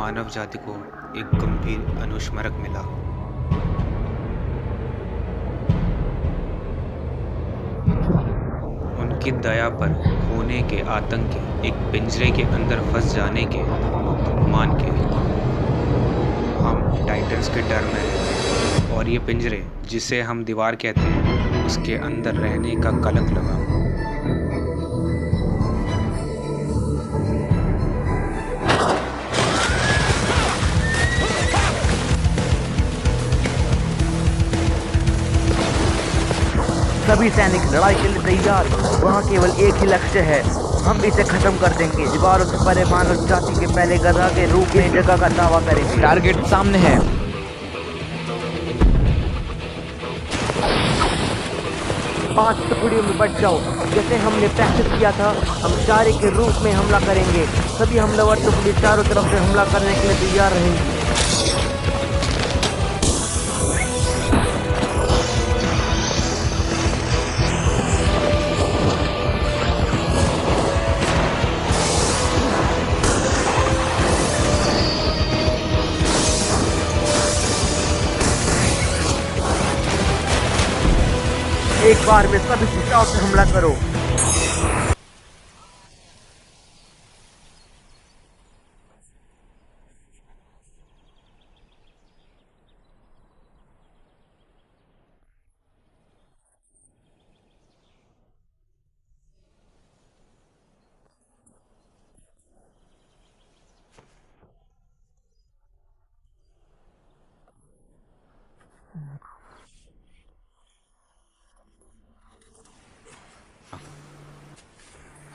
मानव जाति को एक गंभीर अनुस्मारक मिला। उनकी दया पर खोने के आतंक के, एक पिंजरे के अंदर फंस जाने के मान के हम टाइटन्स के डर में रहते हैं, और ये पिंजरे जिसे हम दीवार कहते हैं उसके अंदर रहने का कलंक लगा। सभी सैनिक लड़ाई के लिए तैयार। वहाँ केवल एक ही लक्ष्य है, हम इसे खत्म कर देंगे। दीवारों से परे मानव जाति के पहले गधा के रूप में जगह का दावा करेंगे। टारगेट सामने है। पांच टुकड़ियों में बट जाओ। जैसे हमने प्रैक्टिस किया था, हम चारे के रूप में हमला करेंगे। सभी हमलावर टुकड़ी चारों तरफ से हमला करने के लिए तैयार रहेंगी। एक बार में सभी दिशाओं से हमला करो।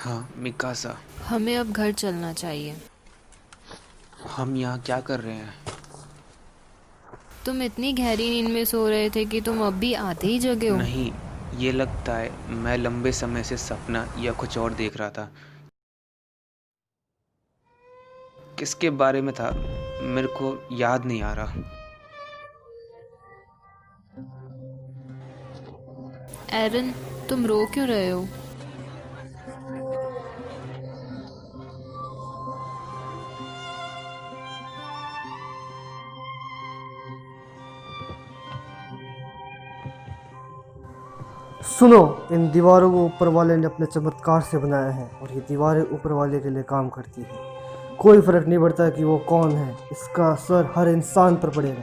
हाँ मिकासा, हमें अब घर चलना चाहिए। हम यहाँ क्या कर रहे हैं? तुम इतनी गहरी नींद में सो रहे थे कि तुम अब भी आते ही जगे हो। नहीं, ये लगता है मैं लंबे समय से सपना या कुछ और देख रहा था। किसके बारे में था मेरे को याद नहीं आ रहा। एरन, तुम रो क्यों रहे हो? सुनो, इन दीवारों को ऊपर वाले ने अपने चमत्कार से बनाया है और ये दीवारें ऊपर वाले के लिए काम करती है। कोई फर्क नहीं पड़ता कि वो कौन है, इसका असर हर इंसान पर पड़ेगा।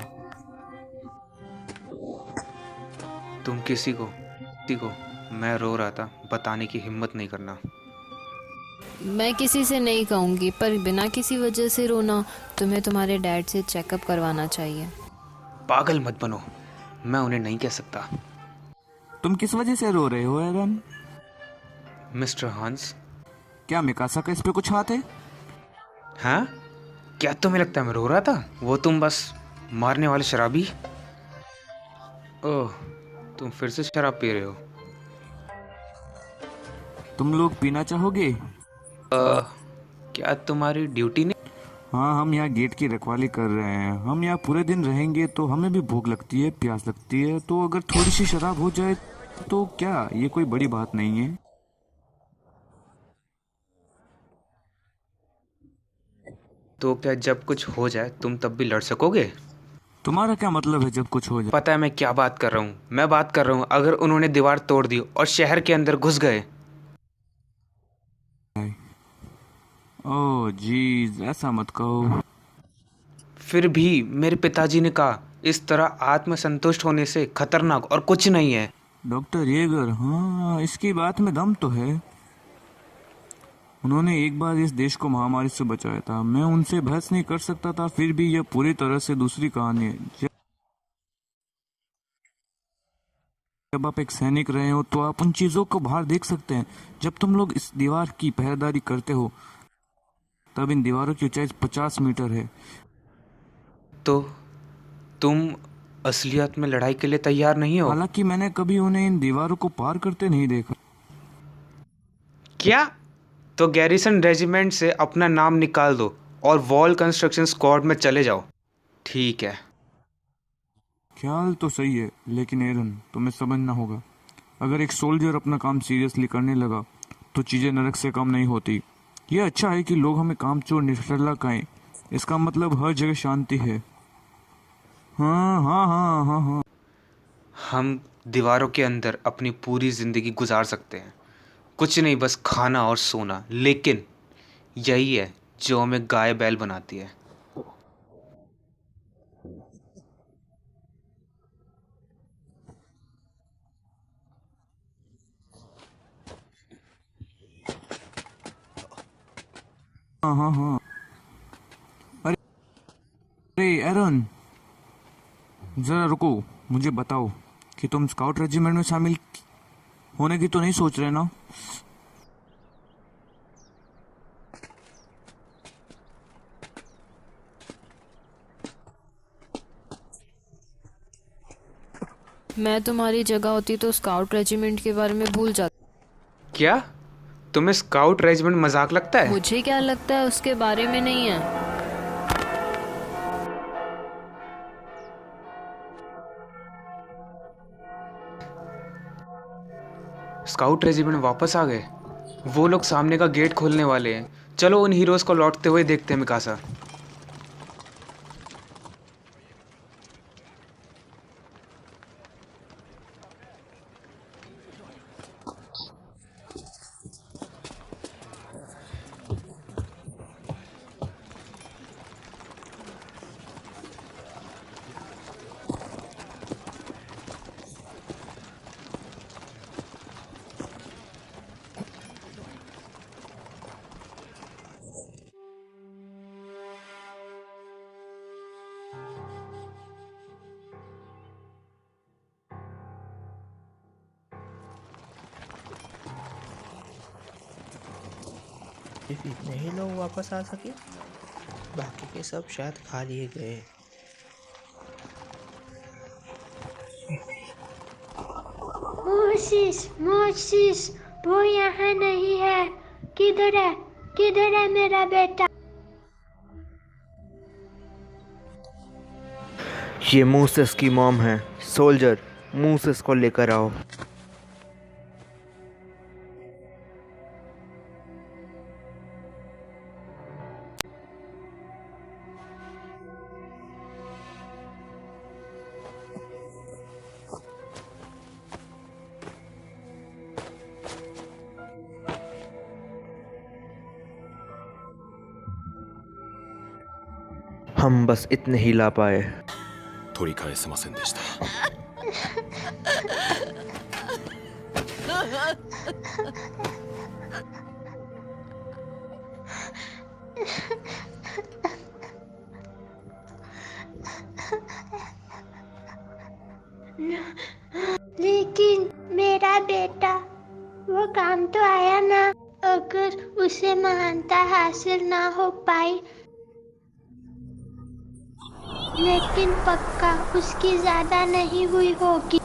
तुम किसी को मैं रो रहा था बताने की हिम्मत नहीं करना। मैं किसी से नहीं कहूँगी, पर बिना किसी वजह से रोना तुम्हें तुम्हारे डैड से चेकअप करवाना चाहिए। पागल मत बनो, मैं उन्हें नहीं कह सकता। तुम किस वजह से रो रहे हो एरन? मिस्टर हांस। क्या मिकासा का इस पे कुछ हाथ है? हाँ, क्या तुम्हें लगता है मैं रो रहा था? वो तुम बस मारने वाले शराबी। ओह, तुम फिर से शराब पी रहे हो? तुम लोग पीना चाहोगे? क्या तुम्हारी ड्यूटी नहीं? हाँ, हम यहाँ गेट की रखवाली कर रहे हैं। हम यहाँ पूरे दिन रहेंगे तो हमें भी भूख लगती है, प्यास लगती है। तो अगर थोड़ी सी शराब हो जाए तो क्या ये कोई बड़ी बात नहीं है। तो क्या जब कुछ हो जाए तुम तब भी लड़ सकोगे? तुम्हारा क्या मतलब है जब कुछ हो जाए? पता है मैं क्या बात कर रहा हूँ? मैं बात कर रहा हूँ अगर उन्होंने दीवार तोड़ दी और शहर के अंदर घुस गए। ओह जीज, ऐसा मत कहो। फिर भी मेरे पिताजी ने कहा इस तरह आत्मसंतुष्ट होने से खतरनाक और कुछ नहीं है। डॉक्टर येगर, हाँ इसकी बात में दम तो है। उन्होंने एक बार इस देश को महामारी से बचाया था। मैं उनसे बहस नहीं कर सकता था, फिर भी यह पूरी तरह से दूसरी कहानी है। जब आप एक सैनिक रहे हो तो आप उन चीजों को बाहर देख सकते हैं। जब तुम लोग इस दीवार की पहरेदारी करते हो तब इन दीवारों की ऊंचाई 50 मीटर है। तो तुम असलियत में लड़ाई के लिए तैयार नहीं हो? हालांकि मैंने कभी उन्हें इन दीवारों को पार करते नहीं देखा। क्या? तो गैरिसन रेजिमेंट से अपना नाम निकाल दो और वॉल कंस्ट्रक्शन स्क्वाड में चले जाओ। ठीक है। ख्याल तो सही है, लेकिन एरन तुम्हें समझना होगा, अगर एक सोल्जर अपना काम सीरियसली करने लगा तो चीजें नरक से कम नहीं होती। यह अच्छा है कि लोग हमें कामचोर निठल्ला कहें, इसका मतलब हर जगह शांति है। हाँ हाँ हाँ हाँ हाँ। हम दीवारों के अंदर अपनी पूरी ज़िंदगी गुजार सकते हैं, कुछ नहीं, बस खाना और सोना। लेकिन यही है जो हमें गाय बैल बनाती है। हाँ हाँ हाँ। अरे अरे एरन, जरा रुको, मुझे बताओ कि तुम स्काउट रेजिमेंट में शामिल होने की तो नहीं सोच रहे ना? मैं तुम्हारी जगह होती तो स्काउट रेजिमेंट के बारे में भूल जाती। क्या तुम्हें स्काउट रेजिमेंट मजाक लगता है? मुझे क्या लगता है उसके बारे में नहीं है। स्काउट रेजिमेंट वापस आ गए। वो लोग सामने का गेट खोलने वाले हैं। चलो उन हीरोज को लौटते हुए देखते हैं मिकासा। सिर्फ इतने ही लोग वापस आ सके, बाकी के सब शायद खा लिए गए। मोसिस, मोसिस, वो यहाँ नहीं है। किधर है? किधर है मेरा बेटा? ये मूसेस की मॉम है। सोल्जर, मूसेस को लेकर आओ। हम बस इतने ही ला पाए। 取り返せませんでした。 लेकिन मेरा बेटा, वो काम तो आया ना। अगर उसे महानता हासिल ना हो पाई, लेकिन पक्का उसकी ज्यादा नहीं हुई होगी।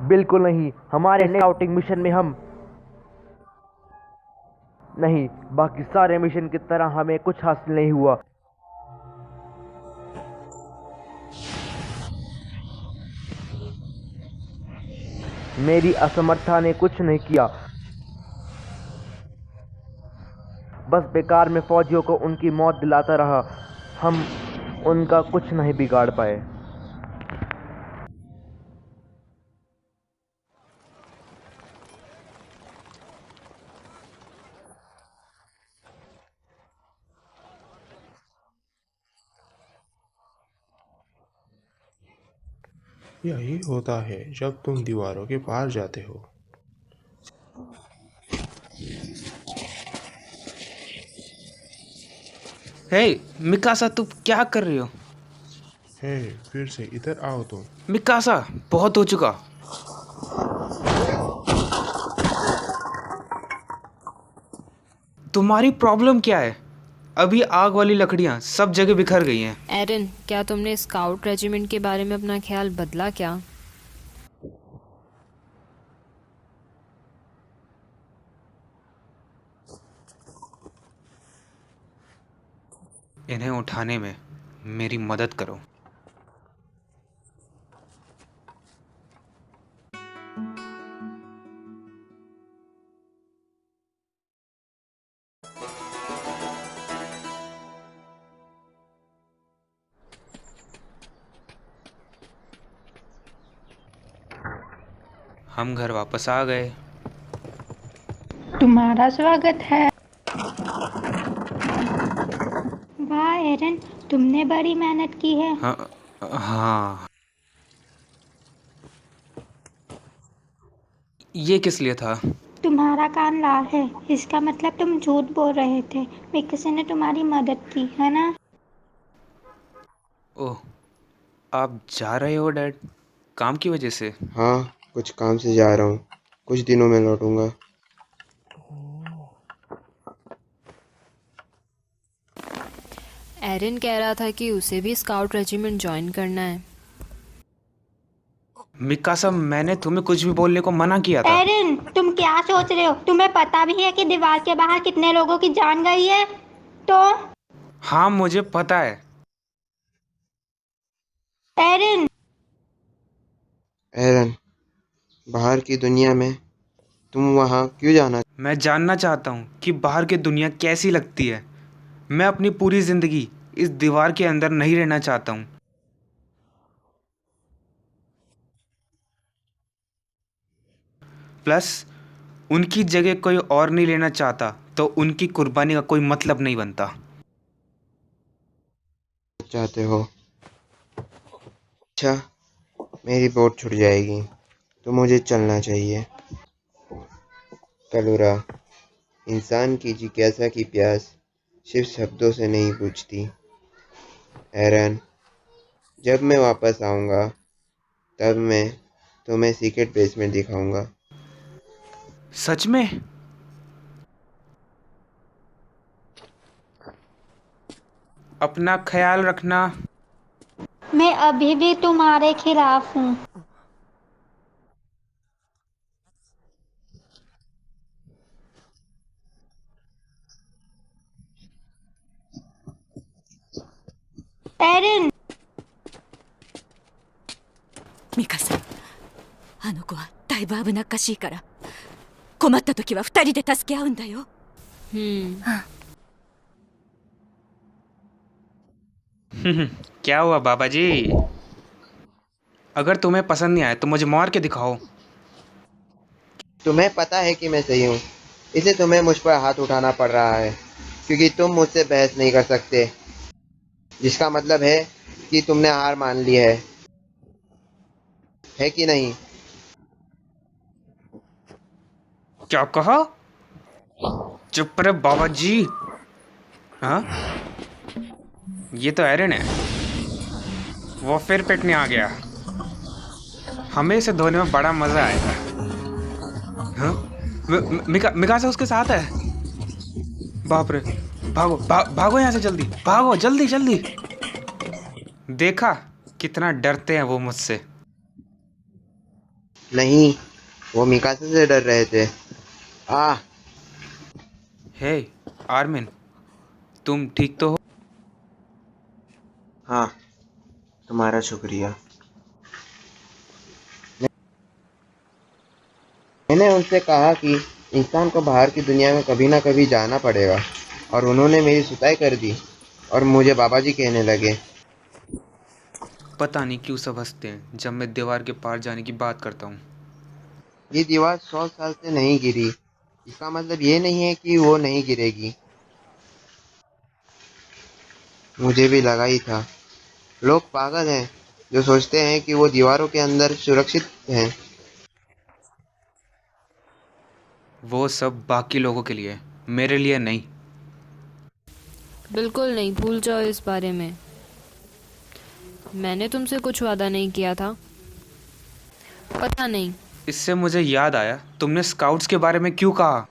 बिल्कुल नहीं, हमारे स्काउटिंग मिशन में हम नहीं, बाकी सारे मिशन की तरह हमें कुछ हासिल नहीं हुआ। मेरी असमर्थता ने कुछ नहीं किया, बस बेकार में फौजियों को उनकी मौत दिलाता रहा। हम उनका कुछ नहीं बिगाड़ पाए। यही होता है जब तुम दीवारों के पार जाते हो। हे मिकासा, तुम क्या कर रही हो? हे, फिर से इधर आओ तुम। मिकासा, बहुत हो चुका। तुम्हारी प्रॉब्लम क्या है? अभी आग वाली लकड़ियां सब जगह बिखर गई हैं। एरन, क्या तुमने स्काउट रेजिमेंट के बारे में अपना ख्याल बदला क्या? इन्हें उठाने में मेरी मदद करो। हम घर वापस आ गए। तुम्हारा स्वागत है। वाह एरन, तुमने बड़ी मेहनत की है। हाँ हाँ, ये किस लिए था? तुम्हारा कान लाल है, इसका मतलब तुम झूठ बोल रहे थे। मिक्की ने तुम्हारी मदद की है ना? ओह, आप जा रहे हो डैड, काम की वजह से? हाँ, कुछ काम से जा रहा हूँ। कुछ दिनों में लौटूंगा। एरिन कह रहा था कि उसे भी स्काउट रेजिमेंट ज्वाइन करना है। मिकासा, मैंने तुम्हें कुछ भी बोलने को मना किया था। एरन, तुम क्या सोच रहे हो? तुम्हें पता भी है कि दीवार के बाहर कितने लोगों की जान गई है? तो हाँ, मुझे पता है। एरन, एरन, बाहर की दुनिया में तुम वहाँ क्यों जाना? मैं जानना चाहता हूँ कि बाहर की दुनिया कैसी लगती है। मैं अपनी पूरी ज़िंदगी इस दीवार के अंदर नहीं रहना चाहता हूँ। प्लस उनकी जगह कोई और नहीं लेना चाहता, तो उनकी कुर्बानी का कोई मतलब नहीं बनता। चाहते हो? अच्छा, मेरी बोट छूट जाएगी तो मुझे चलना चाहिए। कलूरा, इंसान की जिज्ञासा की प्यास सिर्फ शब्दों से नहीं बुझती। एरन, जब मैं वापस आऊँगा तब मैं तुम्हें सीक्रेट बेसमेंट दिखाऊंगा। सच में? अपना ख्याल रखना। मैं अभी भी तुम्हारे खिलाफ हूँ। एरन, ミカさん、あの子はだいぶ危なっかしいから、困った時は二人で助け合うんだよ。क्या हुआ बाबा जी? अगर तुम्हें पसंद नहीं आया तो मुझे मार के दिखाओ। तुम्हें पता है कि मैं सही हूँ, इसलिए तुम्हें मुझ पर हाथ उठाना पड़ रहा है, क्योंकि तुम मुझसे बहस नहीं कर सकते, जिसका मतलब है कि तुमने हार मान ली है कि नहीं? क्या कहा? चुप रहे बाबा जी। हाँ, ये तो एरन है। वो फिर पिटने आ गया। हमें इसे धोने में बड़ा मजा आएगा। हाँ, मिकासा उसके साथ है। बाप रे, भागो भागो यहाँ से, जल्दी भागो, जल्दी जल्दी। देखा कितना डरते हैं वो मुझसे। नहीं, वो मिकासा से डर रहे थे। हे आर्मिन, तुम ठीक तो हो? हाँ, तुम्हारा शुक्रिया। मैंने उनसे कहा कि इंसान को बाहर की दुनिया में कभी ना कभी जाना पड़ेगा, और उन्होंने मेरी सुताई कर दी और मुझे बाबा जी कहने लगे। पता नहीं क्यों सब हंसते हैं जब मैं दीवार के पार जाने की बात करता हूँ। ये दीवार 100 साल से नहीं गिरी, इसका मतलब ये नहीं है कि वो नहीं गिरेगी। मुझे भी लगा ही था। लोग पागल हैं जो सोचते हैं कि वो दीवारों के अंदर सुरक्षित हैं। वो सब बाकी लोगों के लिए, मेरे लिए नहीं। बिल्कुल नहीं, भूल जाओ इस बारे में। मैंने तुमसे कुछ वादा नहीं किया था। पता नहीं। इससे मुझे याद आया, तुमने स्काउट्स के बारे में क्यों कहा?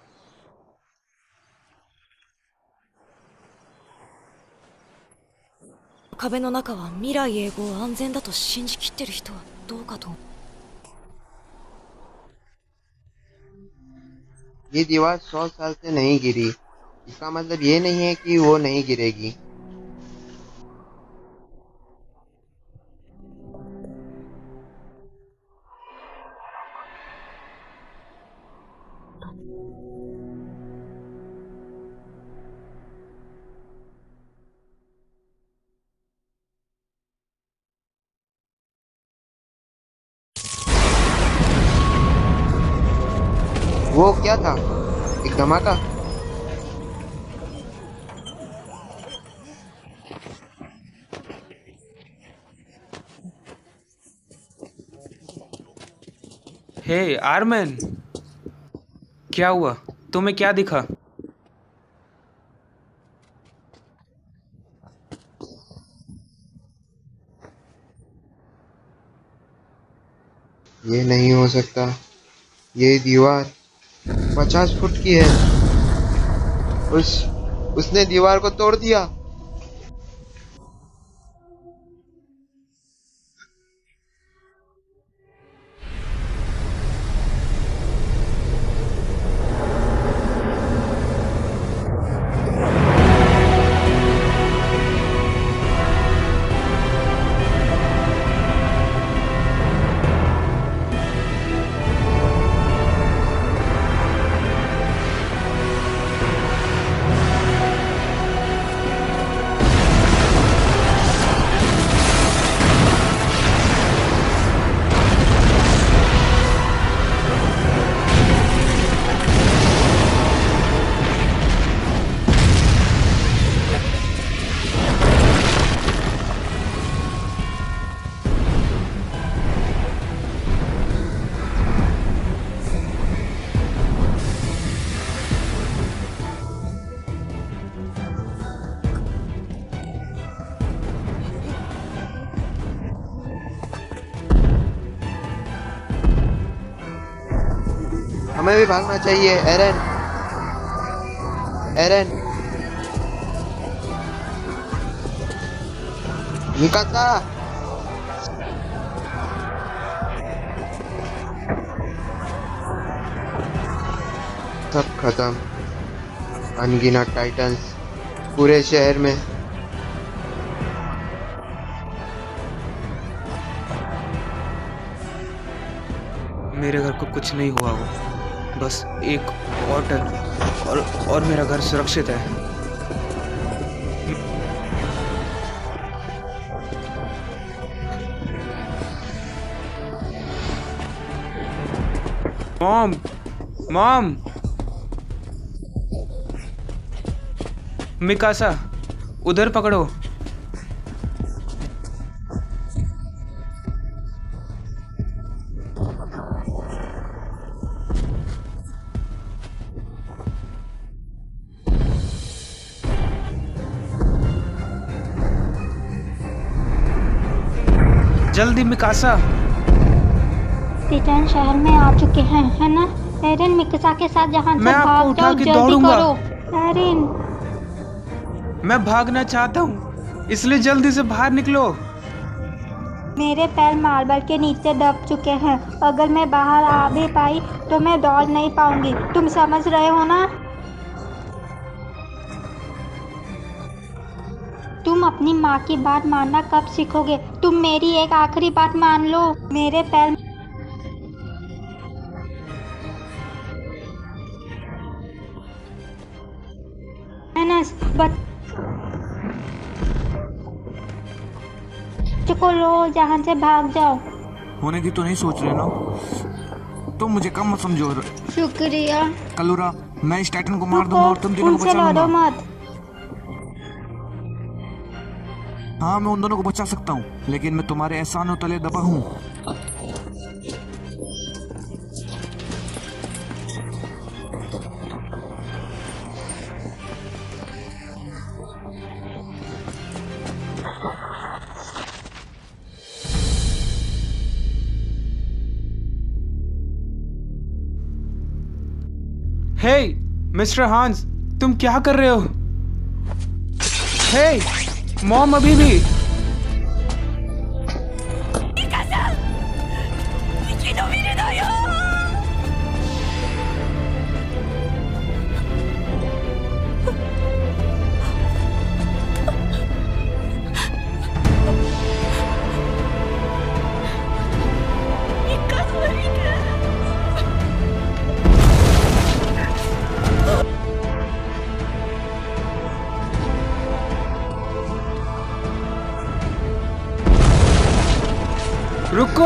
壁の中は未来永劫安全だと信じきってる人はどうかと思う。 ये दीवार 100 साल से नहीं गिरी, इसका मतलब ये नहीं है कि वो नहीं गिरेगी। वो क्या था? एक धमाका? हे आर्मन, क्या हुआ? तुम्हें क्या दिखा? ये नहीं हो सकता। ये दीवार 50 फुट की है। उसने दीवार को तोड़ दिया। हमें भी भागना चाहिए। एरन, एरन, मिकासा। सब खत्म। अनगिनत टाइटन्स पूरे शहर में। मेरे घर को कुछ नहीं हुआ हो, बस एक ऑर्डर और मेरा घर सुरक्षित है। मॉम, मॉम, मिकासा, उधर पकड़ो। जल्दी मिकासा। टिटन शहर में आ चुके हैं, है ना? एरन, मिकासा के साथ यहाँ से मैं आपको भाग उठा जाओ, के जल्दी दौड़ूंगा। करो। एरन, मैं भागना चाहता हूँ, इसलिए जल्दी से बाहर निकलो। मेरे पैर मार्बल के नीचे दब चुके हैं। अगर मैं बाहर आ भी पाई तो मैं दौड़ नहीं पाऊंगी। तुम समझ रहे हो ना? तुम अपनी माँ की बात मानना कब सीखोगे? तुम मेरी एक आखिरी बात मान लो। मेरे पैर बच्चों को लो, जहाँ से भाग जाओ। होने की तो नहीं सोच रहे ना? तुम मुझे कम मत समझो। शुक्रिया। कलूरा, मैं इस टाइटन को मार दूंगा और तुम तीनों को उनसे बचा लड़ो लूंगा। मत। हाँ, मैं उन दोनों को बचा सकता हूँ, लेकिन मैं तुम्हारे एहसानों तले दबा हूँ। हे मिस्टर हांस, तुम क्या कर रहे हो? हे मॉम, अभी भी। रुको!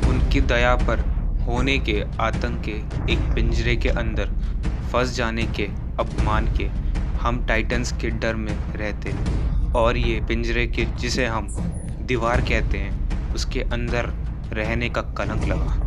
उनकी दया पर होने के आतंक के एक पिंजरे के अंदर फंस जाने के अपमान के हम टाइटन्स के डर में रहते, और ये पिंजरे के जिसे हम दीवार कहते हैं उसके अंदर रहने का कलंक लगा।